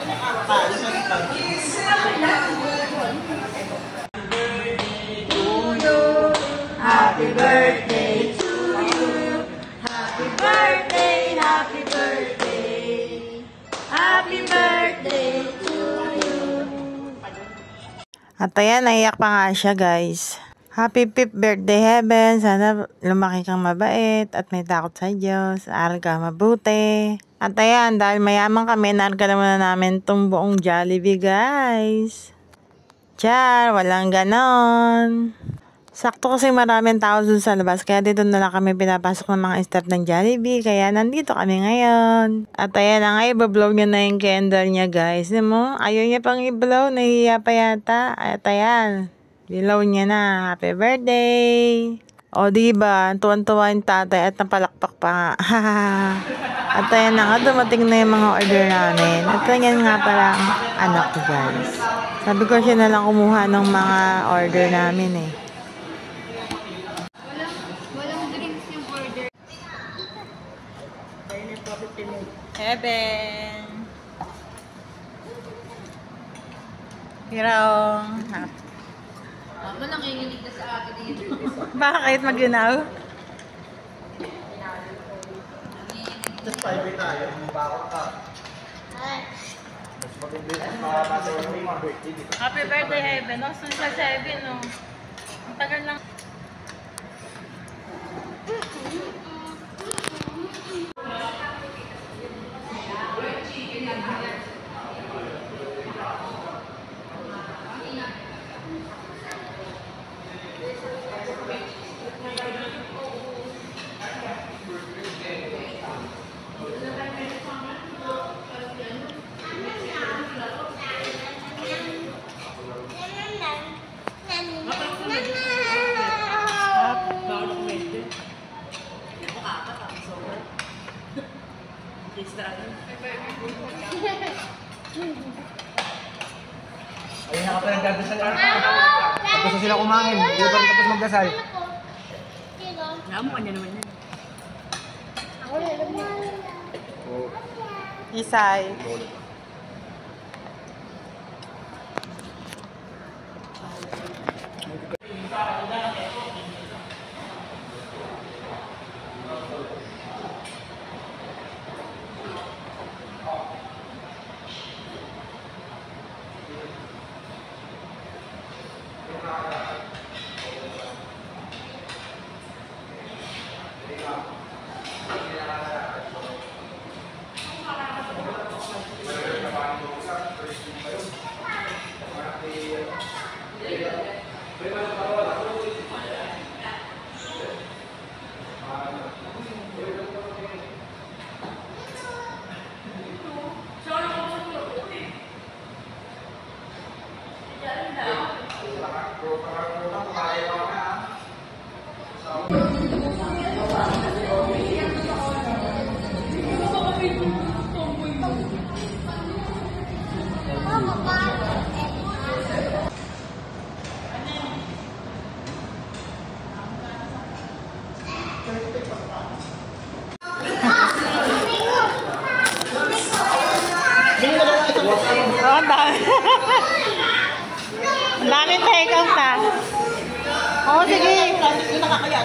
Happy birthday to you. Happy birthday, happy birthday. Happy birthday to you. At ayan, naiyak pa nga siya, guys. Happy 5th birthday, Heaven. Sana lumaki kang mabait at may takot sa Diyos. Aral ka mabuti. At ayan, dahil mayaman kami, narga naman na namin itong buong Jollibee, guys. Char, walang ganon. Sakto kasi maraming tao dun sa labas, kaya dito na lang kami pinapasok ng mga staff ng Jollibee, kaya nandito kami ngayon. At ayan na nga, i-blow niya na yung candle niya, guys. Mo, ayaw niya pang i-blow, nahihiya pa yata. At ayan, dilaw niya na. Happy birthday! O diba, tuwan-tuwa yung tatay at napalakpak pa nga. At ayan na nga, dumating na yung mga order namin. At ayan nga pala ang anak ko, guys. Sabi ko siya na lang kumuha ng mga order namin eh. Heaven. Hirong. Ako lang nanginginig na sa akin dito. Bakit maginaw? Just 5 tayo, bakit ka? Happy birthday, Heaven. No, sunod sa 7, no? Ang tagal lang. Ayun na ka pa nagdadasal na. Tapos na sila kumain. Hindi pa rin tapos magdasal. Naman niya naman yan. Isay. Oh, ang dami. Ang daming take out na. Oo, sige. Nakakaya.